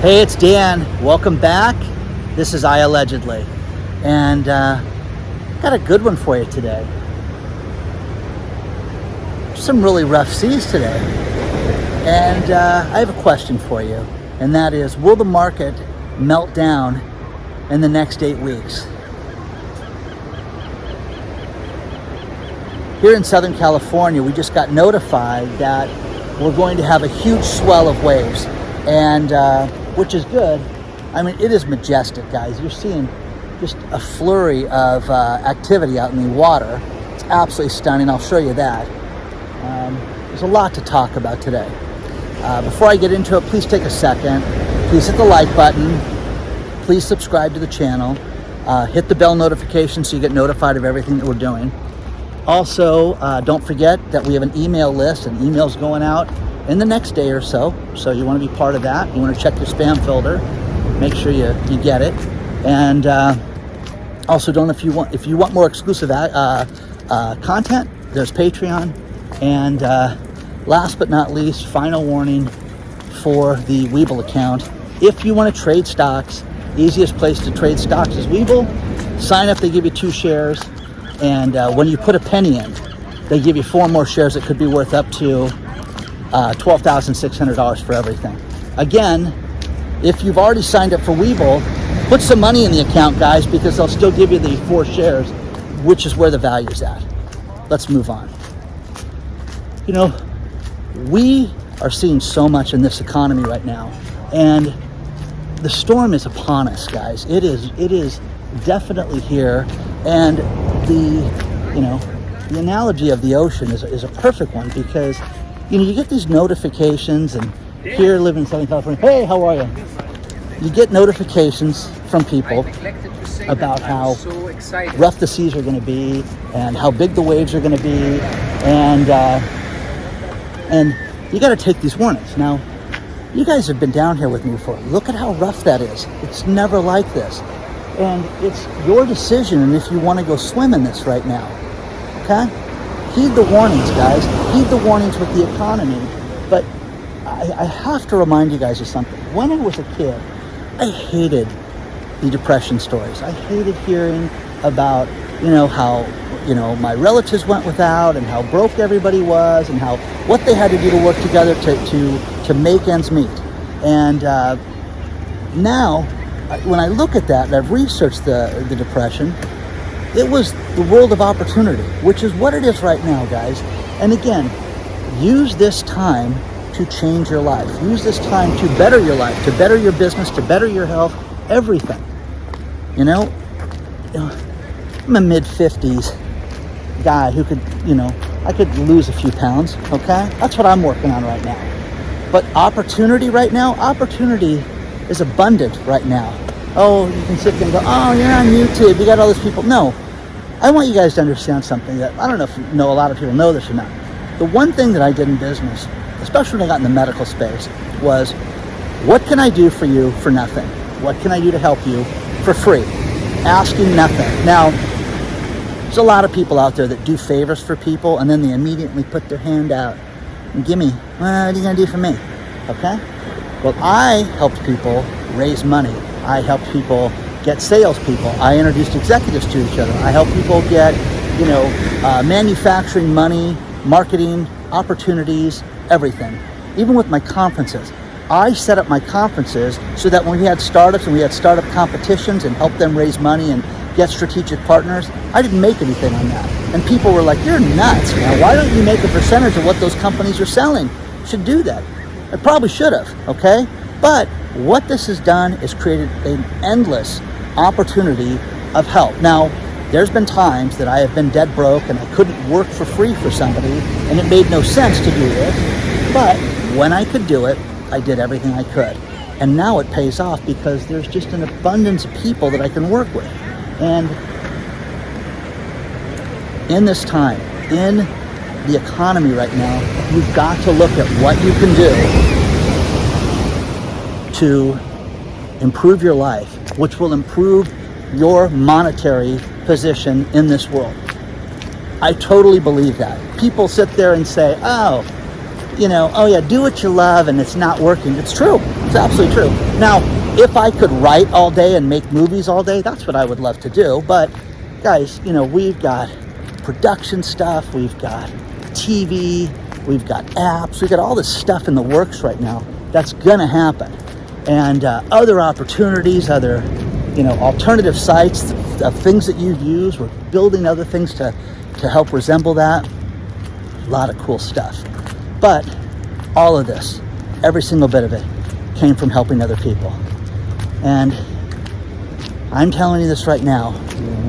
Hey, it's Dan. Welcome back. This is iAllegedly. And got a good one for you today. Some really rough seas today. And I have a question for you. And that is, will the market melt down in the next 8 weeks? Here in Southern California, we just got notified that we're going to have a huge swell of waves. And which is good. I mean, it is majestic, guys. You're seeing just a flurry of activity out in the water. It's absolutely stunning. I'll show you that. There's a lot to talk about today. Before I get into it, please take a second. Please hit the like button. Please subscribe to the channel. Hit the bell notification so you get notified of everything that we're doing. Also, don't forget that we have an email list, and emails going out in the next day or so. So you want to be part of that. You want to check your spam filter. Make sure you get it. And also, if you want more exclusive content, there's Patreon. And last but not least, final warning for the Webull account. If you want to trade stocks, easiest place to trade stocks is Webull. Sign up, they give you 2 shares. And when you put a penny in, they give you 4 more shares that could be worth up to $12,600 for everything. Again, if you've already signed up for Webull, put some money in the account, guys, because they'll still give you the 4 shares, which is where the value's at. Let's move on. You know, we are seeing so much in this economy right now, and the storm is upon us, guys. It is definitely here, and the analogy of the ocean is a perfect one, because you get these notifications, and here living in Southern California, hey, how are you? You get notifications from people about how rough the seas are going to be, and how big the waves are going to be, and you got to take these warnings. Now, you guys have been down here with me before. Look at how rough that is. It's never like this, and it's your decision. And if you want to go swim in this right now, okay? Heed the warnings, guys. Heed the warnings with the economy. But I have to remind you guys of something. When I was a kid, I hated the depression stories. I hated hearing about, how, my relatives went without, and how broke everybody was, and how what they had to do to work together to make ends meet. And now, when I look at that, and I've researched the depression, it was the world of opportunity, which is what it is right now, guys. And again, use this time to change your life. Use this time to better your life, to better your business, to better your health, everything. I'm a mid-50s guy who could, I could lose a few pounds, okay? That's what I'm working on right now. But opportunity right now, opportunity is abundant right now. Oh, you can sit there and go, oh, you're on YouTube, you got all these people. No, I want you guys to understand something that, I don't know if a lot of people know this or not. The one thing that I did in business, especially when I got in the medical space, was, what can I do for you for nothing? What can I do to help you for free? Asking nothing. Now, there's a lot of people out there that do favors for people, and then they immediately put their hand out and give me, what are you going to do for me? Okay? Well, I helped people raise money. I helped people get salespeople. I introduced executives to each other. I helped people get, manufacturing money, marketing, opportunities, everything. Even with my conferences. I set up my conferences so that when we had startups and we had startup competitions and helped them raise money and get strategic partners, I didn't make anything on that. And people were like, you're nuts, man. Why don't you make a percentage of what those companies are selling? You should do that. I probably should have, okay? But what this has done is created an endless opportunity of help. Now, there's been times that I have been dead broke and I couldn't work for free for somebody, and it made no sense to do this. But when I could do it, I did everything I could. And now it pays off because there's just an abundance of people that I can work with. And in this time, in the economy right now, you've got to look at what you can do to improve your life, which will improve your monetary position in this world. I totally believe that. People sit there and say, oh yeah, do what you love and it's not working. It's true. It's absolutely true. Now, if I could write all day and make movies all day, that's what I would love to do. But guys, we've got production stuff, we've got TV, we've got apps, we've got all this stuff in the works right now that's gonna happen. And other opportunities, other alternative sites of things that you've used. We're building other things to help resemble that. A lot of cool stuff. But all of this, every single bit of it, came from helping other people. And I'm telling you this right now,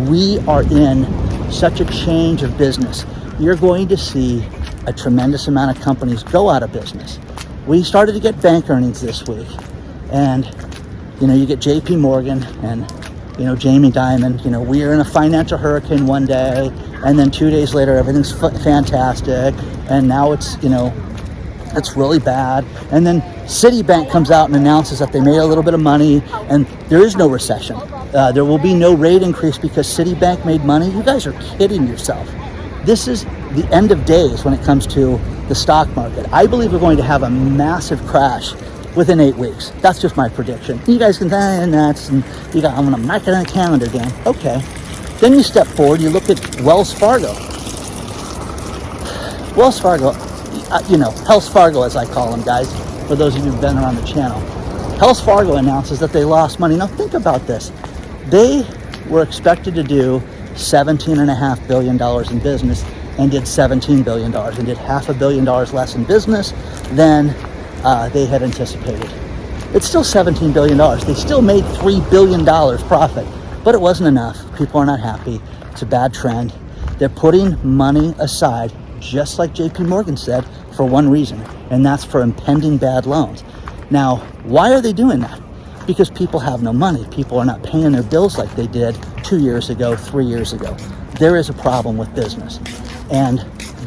we are in such a change of business. You're going to see a tremendous amount of companies go out of business. We started to get bank earnings this week. And, you get JP Morgan and, Jamie Dimon, we are in a financial hurricane one day, and then 2 days later, everything's fantastic. And now it's, it's really bad. And then Citibank comes out and announces that they made a little bit of money and there is no recession. There will be no rate increase because Citibank made money. You guys are kidding yourself. This is the end of days when it comes to the stock market. I believe we're going to have a massive crash within 8 weeks. That's just my prediction. You guys can say that's, and I'm going to mark it on the calendar, Dan. Okay. Then you step forward, you look at Wells Fargo. Wells Fargo, Hells Fargo as I call them, guys, for those of you who've been around the channel. Hells Fargo announces that they lost money. Now think about this. They were expected to do $17.5 billion in business and did $17 billion and did $500 million less in business than they had anticipated. It's still $17 billion. They still made $3 billion profit, but it wasn't enough. People are not happy. It's a bad trend. They're putting money aside, just like JP Morgan said, for one reason, and that's for impending bad loans. Now, why are they doing that? Because people have no money. People are not paying their bills like they did 2 years ago, 3 years ago. There is a problem with business. And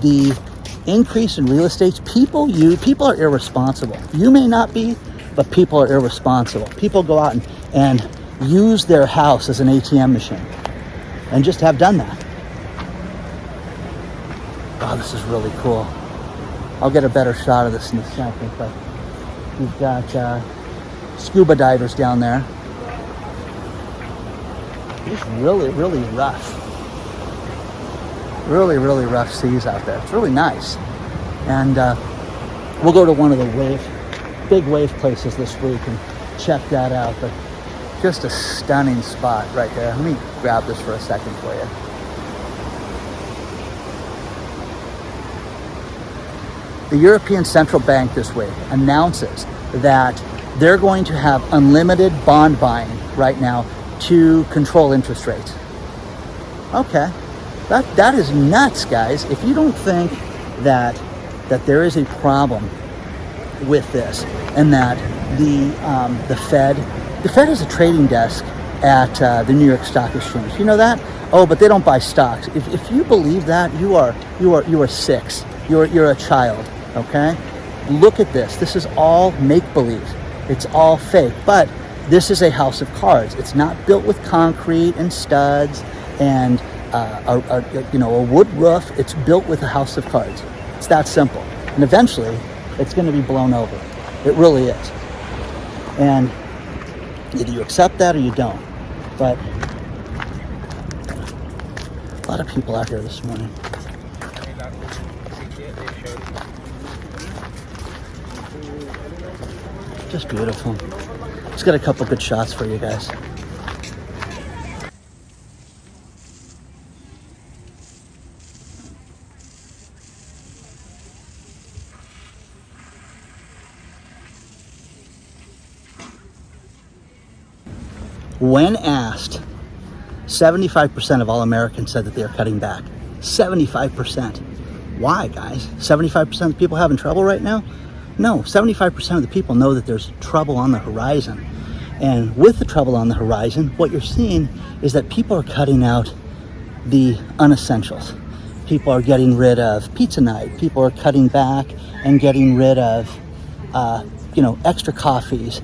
the increase in real estate, people are irresponsible. You may not be, but people are irresponsible. People go out and use their house as an ATM machine and just have done that. Wow, this is really cool. I'll get a better shot of this in a second, but we've got scuba divers down there. It's really, really rough. Really, really rough seas out there. It's really nice. And we'll go to one of the big wave places this week and check that out. But just a stunning spot right there. Let me grab this for a second for you. The European Central Bank this week announces that they're going to have unlimited bond buying right now to control interest rates. Okay, that is nuts, guys. If you don't think that there is a problem with this, and that the Fed has a trading desk at the New York Stock Exchange. You know that? Oh, but they don't buy stocks. If you believe that, you are six. You're a child. Okay? Look at this. This is all make-believe. It's all fake. But this is a house of cards. It's not built with concrete and studs and a wood roof. It's built with a house of cards. It's that simple. And eventually, it's going to be blown over. It really is. And either you accept that or you don't. But a lot of people out here this morning. Just beautiful. Just got a couple good shots for you guys. When asked, 75% of all Americans said that they are cutting back. 75%. Why, guys? 75% of the people having trouble right now? No, 75% of the people know that there's trouble on the horizon. And with the trouble on the horizon, what you're seeing is that people are cutting out the unessentials. People are getting rid of pizza night. People are cutting back and getting rid of, extra coffees.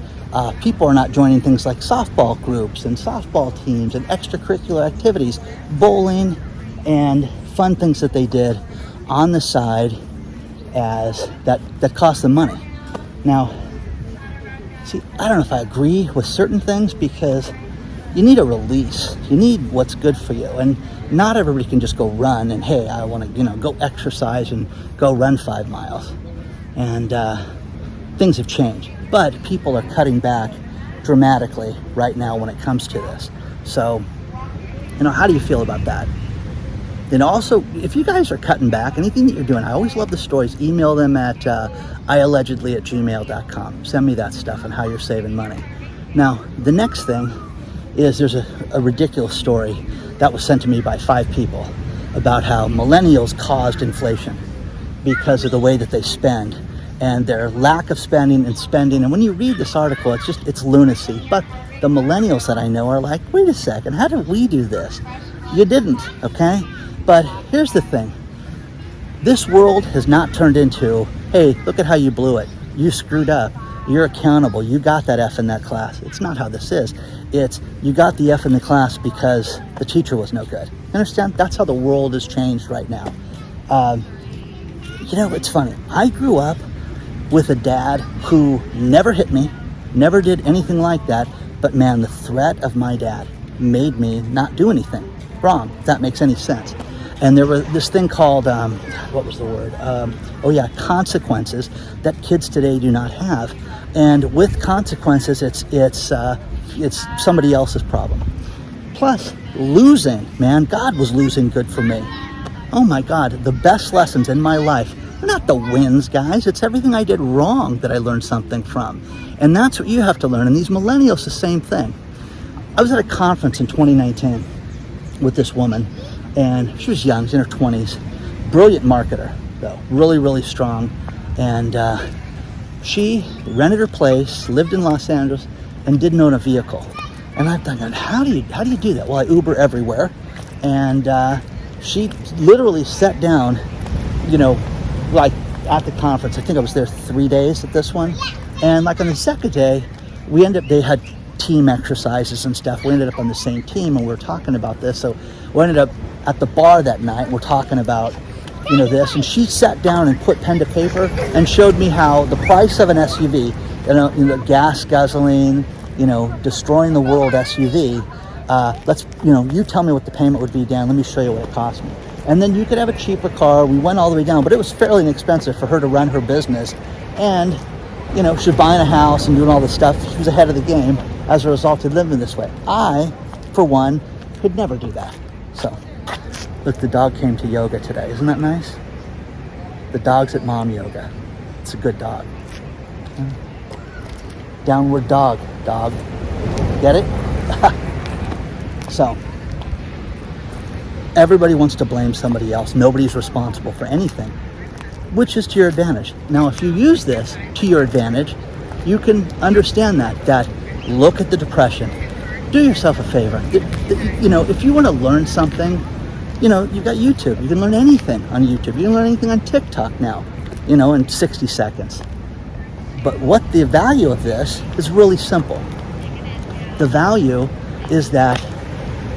People are not joining things like softball groups and softball teams and extracurricular activities, bowling, and fun things that they did on the side as that cost them money. Now, See, I don't know if I agree with certain things, because you need a release. You need what's good for you. And not everybody can just go run and, hey, I want to, go exercise and go run 5 miles. And things have changed. But people are cutting back dramatically right now when it comes to this. So, how do you feel about that? And also, if you guys are cutting back, anything that you're doing, I always love the stories. Email them at iAllegedly@gmail.com. Send me that stuff and how you're saving money. Now, the next thing is there's a ridiculous story that was sent to me by 5 people about how millennials caused inflation because of the way that they spend and their lack of spending. And when you read this article, it's lunacy. But the millennials that I know are like, wait a second, how did we do this? You didn't, okay? But here's the thing. This world has not turned into, hey, look at how you blew it. You screwed up. You're accountable. You got that F in that class. It's not how this is. It's you got the F in the class because the teacher was no good. You understand? That's how the world has changed right now. It's funny. I grew up with a dad who never hit me, never did anything like that. But man, the threat of my dad made me not do anything wrong, if that makes any sense. And there was this thing called, what was the word? Consequences that kids today do not have. And with consequences, it's somebody else's problem. Plus, losing, man, God was losing good for me. Oh my God, the best lessons in my life are not the wins, guys. It's everything I did wrong that I learned something from. And that's what you have to learn. And these millennials, the same thing. I was at a conference in 2019 with this woman, and she was young, she's in her 20s. Brilliant marketer, though, really, really strong. And she rented her place, lived in Los Angeles, and didn't own a vehicle. And I'm thinking, how do you do that? Well, I Uber everywhere. And she literally sat down, like at the conference. I think I was there 3 days at this one. And like on the second day, they had team exercises and stuff. We ended up on the same team, and we were talking about this. So we ended up at the bar that night. We're talking about, this. And she sat down and put pen to paper and showed me how the price of an SUV, gas guzzling, destroying the world SUV. You tell me what the payment would be, Dan. Let me show you what it cost me. And then you could have a cheaper car. We went all the way down, but it was fairly inexpensive for her to run her business. And, she was buying a house and doing all this stuff. She was ahead of the game as a result of living this way. I, for one, could never do that. So, look, the dog came to yoga today. Isn't that nice? The dog's at mom yoga. It's a good dog. Downward dog. Get it? So, everybody wants to blame somebody else. Nobody's responsible for anything, which is to your advantage. Now, if you use this to your advantage, you can understand that look at the depression. Do yourself a favor. If you want to learn something, you've got YouTube. You can learn anything on YouTube. You can learn anything on TikTok now, in 60 seconds. But what the value of this is really simple. The value is that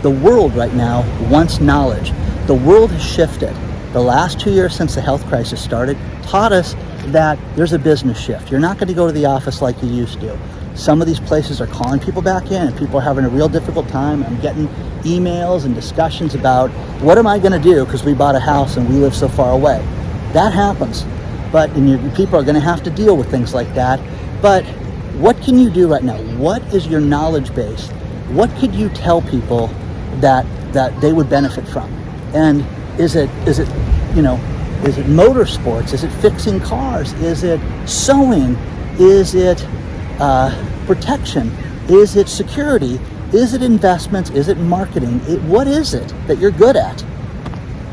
the world right now wants knowledge. The world has shifted. The last 2 years since the health crisis started taught us that there's a business shift. You're not going to go to the office like you used to. Some of these places are calling people back in, and people are having a real difficult time. I'm getting emails and discussions about, what am I going to do because we bought a house and we live so far away? That happens. But people are going to have to deal with things like that. But what can you do right now? What is your knowledge base? What could you tell people that they would benefit from? And is it motorsports? Is it fixing cars? Is it sewing? Is it protection? Is it security? Is it investments? Is it marketing? What is it that you're good at?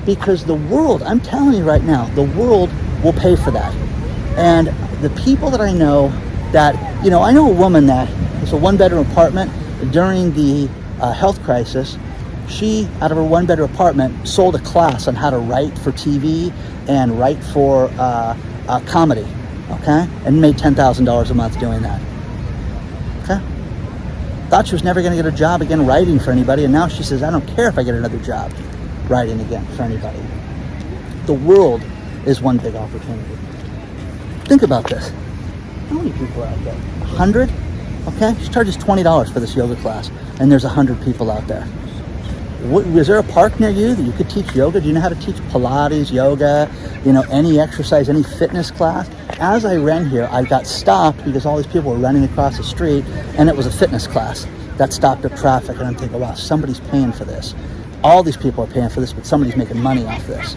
Because the world, I'm telling you right now, the world will pay for that. And the people that I know that, I know a woman that is a one-bedroom apartment. During the health crisis, she, out of her one-bedroom apartment, sold a class on how to write for TV and write for comedy, okay? And made $10,000 a month doing that, okay? Thought she was never going to get a job again writing for anybody, and now she says, I don't care if I get another job writing again for anybody. The world is one big opportunity. Think about this. How many people are out there? 100? Okay, she charges $20 for this yoga class, and there's 100 people out there. Is there a park near you that you could teach yoga? Do you know how to teach Pilates, yoga, any exercise, any fitness class? As I ran here, I got stopped because all these people were running across the street, and it was a fitness class that stopped up traffic. And I'm thinking, wow, somebody's paying for this. All these people are paying for this, but somebody's making money off this.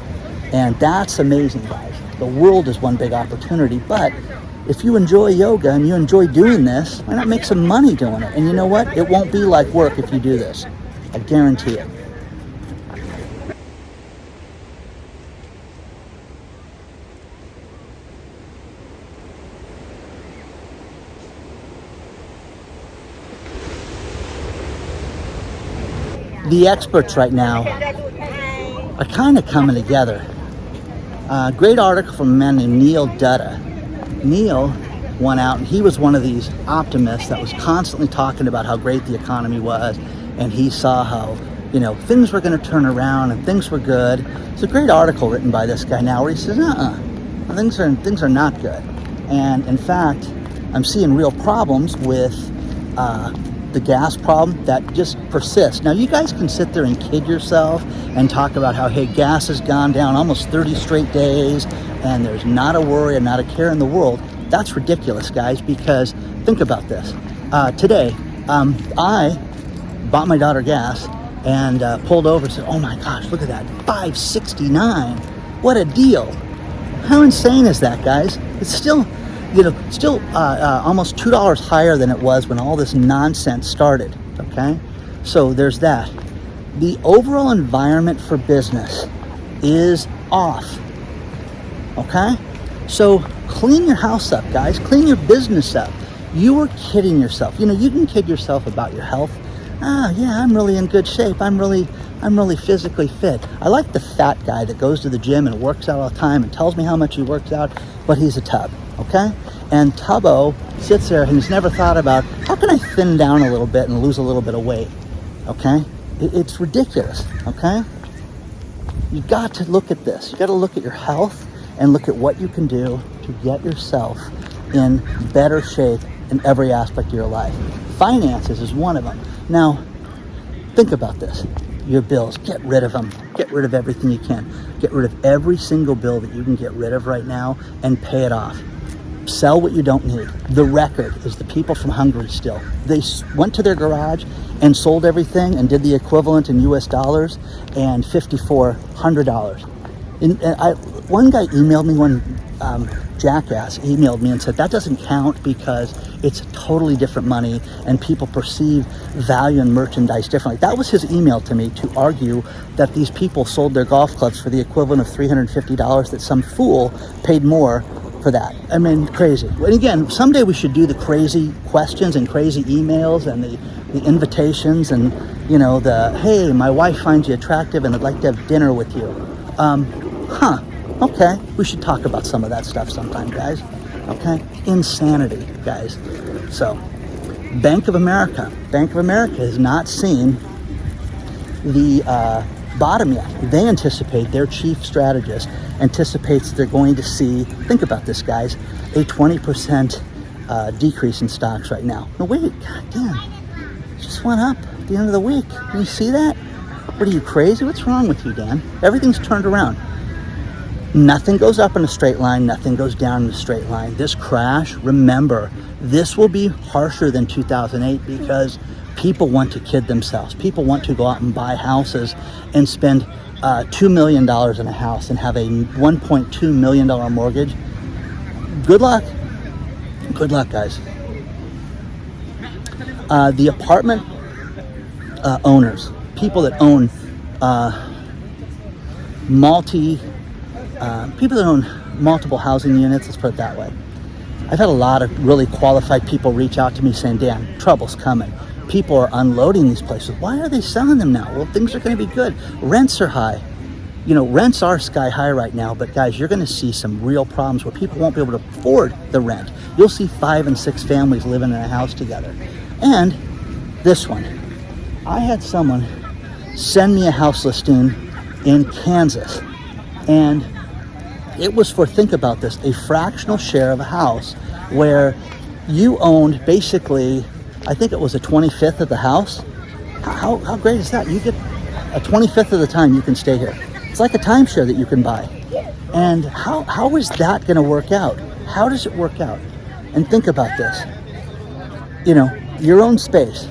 And that's amazing, guys. The world is one big opportunity, but if you enjoy yoga and you enjoy doing this, why not make some money doing it? And you know what? It won't be like work if you do this. I guarantee it. The experts right now are kind of coming together. Great article from a man named Neil Dutta. Neil went out, and he was one of these optimists that was constantly talking about how great the economy was, and he saw how things were going to turn around and things were good. It's a great article written by this guy now where he says, things are not good. And in fact, I'm seeing real problems with the gas problem that just persists. Now, you guys can sit there and kid yourself and talk about how, hey, gas has gone down almost 30 straight days and there's not a worry and not a care in the world. That's ridiculous, guys, because think about this. Today, I bought my daughter gas and pulled over and said, oh my gosh, look at that, $5.69. What a deal. How insane is that, guys? It's still almost $2 higher than it was when all this nonsense started, okay? So there's that. The overall environment for business is off, okay? So clean your house up, guys. Clean your business up. You are kidding yourself. You can kid yourself about your health. Yeah, I'm really in good shape. I'm really physically fit. I like the fat guy that goes to the gym and works out all the time and tells me how much he works out, but he's a tub, okay? And Tubbo sits there and he's never thought about, how can I thin down a little bit and lose a little bit of weight, okay? It's ridiculous, okay? You got to look at this. You got to look at your health and look at what you can do to get yourself in better shape in every aspect of your life. Finances is one of them. Now, think about this. Your bills, get rid of them. Get rid of everything you can. Get rid of every single bill that you can get rid of right now and pay it off. Sell what you don't need. The record is the people from Hungary still. They went to their garage and sold everything and did the equivalent in US dollars and $5,400. One guy emailed me, one jackass emailed me and said that doesn't count because it's totally different money and people perceive value in merchandise differently. That was his email to me to argue that these people sold their golf clubs for the equivalent of $350, that some fool paid more for that. I mean, crazy. And again, someday we should do the crazy questions and crazy emails and the invitations and, hey, my wife finds you attractive and I'd like to have dinner with you. Okay, we should talk about some of that stuff sometime, guys. Okay, insanity, guys. So, Bank of America has not seen the bottom yet. They anticipate, their chief strategist anticipates they're going to see, think about this, guys, a 20% decrease in stocks right now. No, wait, god damn, it just went up at the end of the week. Can you see that? What are you, crazy? What's wrong with you, Dan? Everything's turned around. Nothing goes up in a straight line, nothing goes down in a straight line. This crash, remember, this will be harsher than 2008 because people want to kid themselves. People want to go out and buy houses and spend $2 million in a house and have a $1.2 million mortgage. Good luck. Good luck, guys. The apartment owners, people that own people that own multiple housing units, let's put it that way. I've had a lot of really qualified people reach out to me saying, Dan, trouble's coming. People are unloading these places. Why are they selling them now? Well, things are going to be good. Rents are high. Rents are sky high right now, but guys, you're going to see some real problems where people won't be able to afford the rent. You'll see 5 and 6 families living in a house together. And this one, I had someone send me a house listing in Kansas, and it was for, think about this, a fractional share of a house where you owned basically I think it was a 25th of the house. How great is that? You get a 25th of the time you can stay here. It's like a timeshare that you can buy. And how is that going to work out? How does it work out? And think about this. You know, your own space.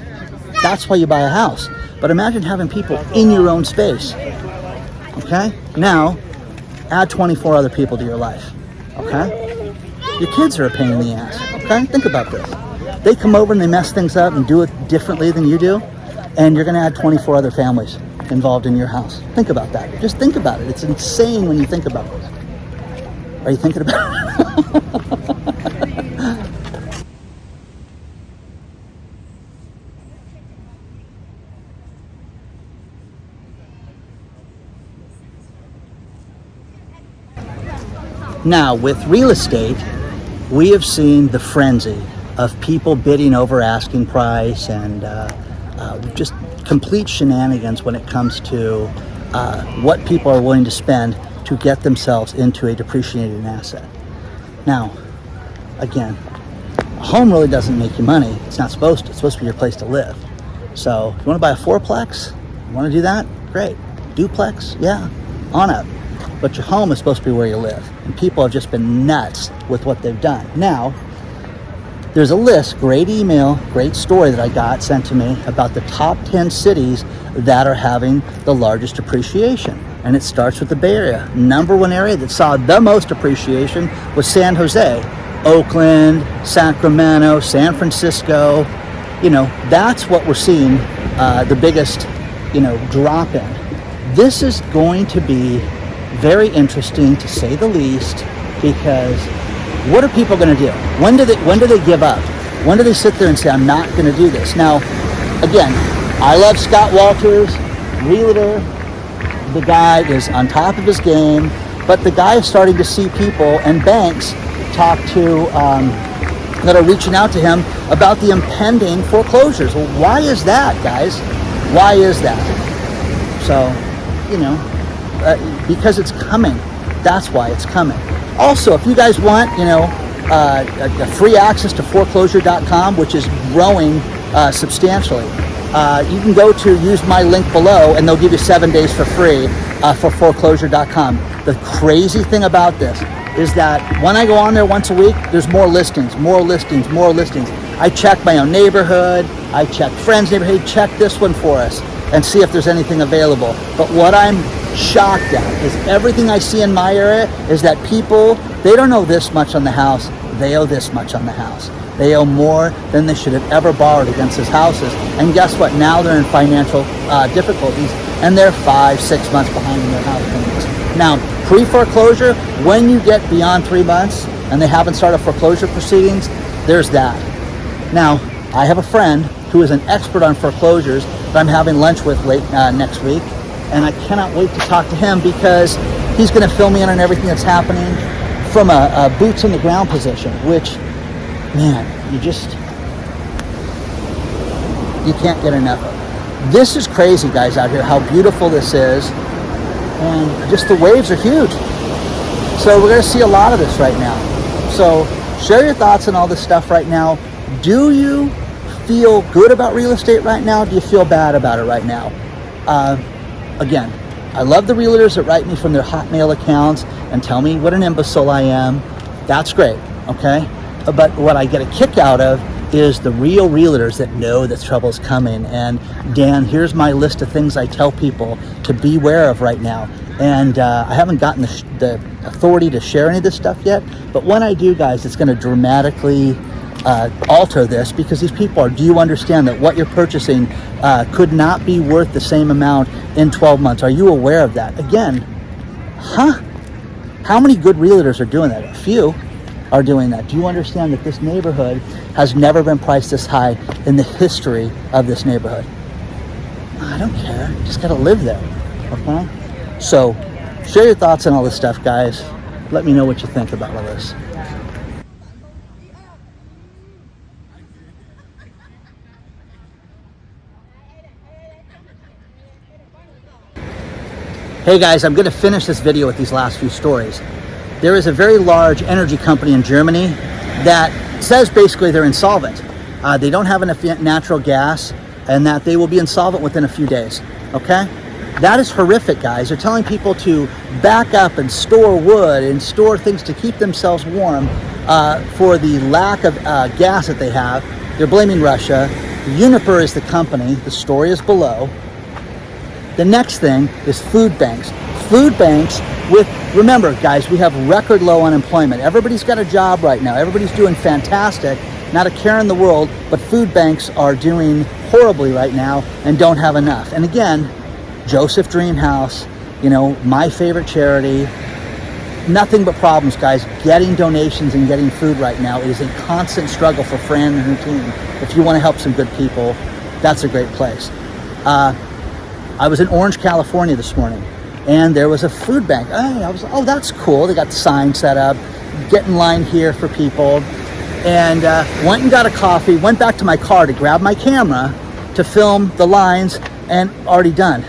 That's why you buy a house. But imagine having people in your own space. Okay? Now, add 24 other people to your life. Okay? Your kids are a pain in the ass. Okay? Think about this. They come over and they mess things up and do it differently than you do, and you're going to add 24 other families involved in your house. Think about that. Just think about it. It's insane when you think about it. Are you thinking about it? Now, with real estate, we have seen the frenzy of people bidding over asking price and just complete shenanigans when it comes to what people are willing to spend to get themselves into a depreciating asset. Now, again, a home really doesn't make you money. It's not supposed to. It's supposed to be your place to live. So if you want to buy a fourplex, you want to do that? Great. Duplex? Yeah, on up. But your home is supposed to be where you live. And people have just been nuts with what they've done. Now, there's a list, great email, great story that I got sent to me about the top 10 cities that are having the largest appreciation. And it starts with the Bay Area. Number one area that saw the most appreciation was San Jose, Oakland, Sacramento, San Francisco. You know, that's what we're seeing the biggest, drop in. This is going to be very interesting, to say the least, because what are people going to do? When do they give up? When do they sit there and say, I'm not going to do this? Now, again, I love Scott Walters, realtor. The guy is on top of his game, but the guy is starting to see people and banks talk to that are reaching out to him about the impending foreclosures. Well, why is that, guys? Why is that? So, because it's coming. That's why it's coming. Also, if you guys want, a free access to foreclosure.com, which is growing substantially, you can use my link below, and they'll give you 7 days for free for foreclosure.com. The crazy thing about this is that when I go on there once a week, there's more listings. I check my own neighborhood, I check friends' neighborhood, hey, check this one for us and see if there's anything available. But what I'm shocked at is everything I see in my area is that people, they don't owe this much on the house, they owe this much on the house. They owe more than they should have ever borrowed against these houses. And guess what? Now they're in financial difficulties, and they're 5-6 months behind in their house payments. Now, pre-foreclosure, when you get beyond 3 months and they haven't started foreclosure proceedings, there's that. Now, I have a friend who is an expert on foreclosures that I'm having lunch with late next week, and I cannot wait to talk to him because he's going to fill me in on everything that's happening from a boots on the ground position, which, man, you can't get enough of. This is crazy, guys, out here, how beautiful this is, and just the waves are huge. So we're going to see a lot of this right now. So share your thoughts on all this stuff right now. Do you feel good about real estate right now? Do you feel bad about it right now? Again, I love the realtors that write me from their Hotmail accounts and tell me what an imbecile I am. That's great, okay? But what I get a kick out of is the real realtors that know that trouble's coming. And Dan, here's my list of things I tell people to beware of right now. And I haven't gotten the authority to share any of this stuff yet. But when I do, guys, it's going to dramatically alter this, because these people do you understand that what you're purchasing could not be worth the same amount in 12 months? Are you aware of that? Again, how many good realtors are doing that? A few are doing that. Do you understand that this neighborhood has never been priced this high in the history of this neighborhood? I don't care. Just got to live there. Okay? So share your thoughts on all this stuff, guys. Let me know what you think about all this. Hey guys, I'm going to finish this video with these last few stories. There is a very large energy company in Germany that says basically they're insolvent. they don't have enough natural gas, and that they will be insolvent within a few days, okay? That is horrific, guys. They're telling people to back up and store wood and store things to keep themselves warm for the lack of gas that they have. They're blaming Russia. Uniper is the company. The story is below. The next thing is food banks. Food banks remember, guys, we have record low unemployment. Everybody's got a job right now. Everybody's doing fantastic. Not a care in the world, but food banks are doing horribly right now and don't have enough. And again, Joseph Dreamhouse, my favorite charity, nothing but problems, guys, getting donations and getting food right now. It is a constant struggle for Fran and her team. If you want to help some good people, that's a great place. I was in Orange, California this morning, and there was a food bank. Oh, that's cool. They got signs set up, get in line here for people, and went and got a coffee, went back to my car to grab my camera to film the lines, and already done.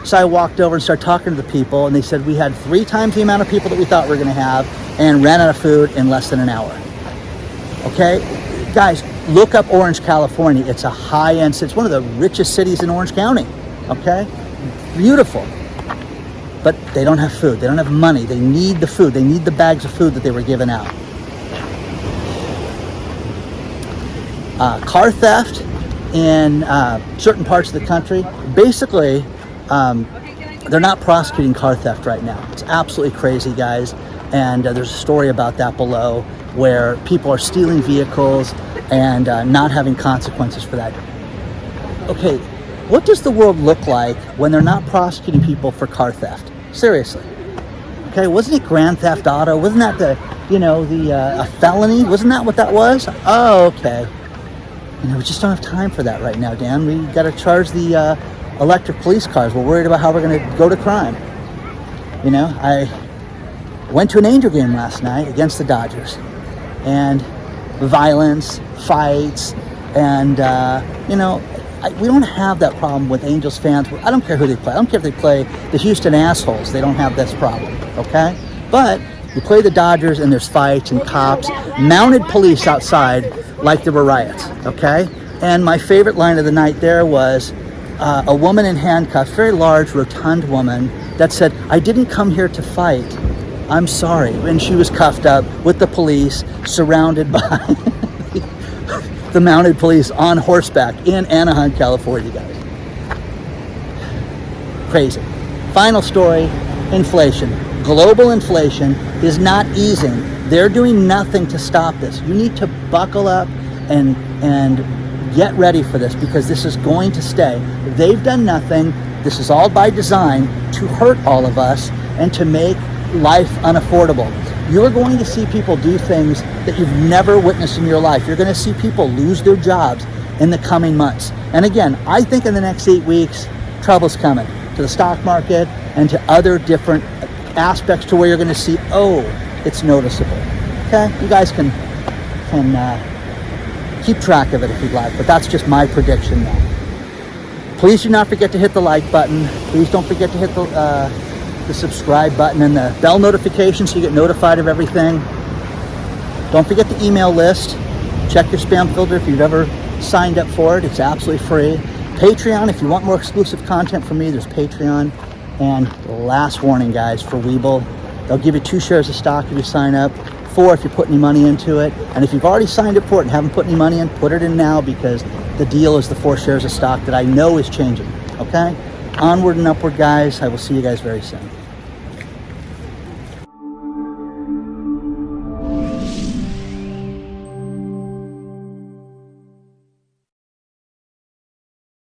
So I walked over and started talking to the people, and they said we had 3 times the amount of people that we thought we were going to have and ran out of food in less than an hour. Okay? Guys, look up Orange, California. It's a high-end, it's one of the richest cities in Orange County. Okay? Beautiful. But they don't have food. They don't have money. They need the food. They need the bags of food that they were giving out. Car theft in certain parts of the country. Basically, they're not prosecuting car theft right now. It's absolutely crazy, guys. And there's a story about that below where people are stealing vehicles and not having consequences for that. Okay, what does the world look like when they're not prosecuting people for car theft? Seriously. Okay, wasn't it Grand Theft Auto? Wasn't that a felony? Wasn't that what that was? Oh, okay. We just don't have time for that right now, Dan. We got to charge the electric police cars. We're worried about how we're going to go to crime. I went to an Angel game last night against the Dodgers, and violence, fights, and we don't have that problem with Angels fans. I don't care who they play. I don't care if they play the Houston assholes. They don't have this problem, okay? But you play the Dodgers and there's fights and cops, mounted police outside like there were riots, okay? And my favorite line of the night there was a woman in handcuffs, very large, rotund woman, that said, "I didn't come here to fight. I'm sorry." And she was cuffed up with the police, surrounded by the mounted police on horseback in Anaheim, California, guys. Crazy. Final story, inflation. Global inflation is not easing. They're doing nothing to stop this. You need to buckle up and get ready for this, because this is going to stay. They've done nothing. This is all by design to hurt all of us and to make life unaffordable. You're going to see people do things that you've never witnessed in your life. You're going to see people lose their jobs in the coming months. And again, I think in the next 8 weeks, trouble's coming to the stock market and to other different aspects to where you're going to see, it's noticeable. Okay? You guys can keep track of it if you'd like, but that's just my prediction now. Please do not forget to hit the like button. Please don't forget to hit the subscribe button and the bell notification so you get notified of everything. Don't forget the email list. Check your spam filter if you've ever signed up for it. It's absolutely free. Patreon, if you want more exclusive content from me, there's Patreon. And last warning, guys, for Webull, they'll give you 2 shares of stock if you sign up, 4 if you put any money into it. And if you've already signed up for it and haven't put any money in, put it in now, because the deal is the 4 shares of stock that I know is changing. Okay? Onward and upward, guys. I will see you guys very soon.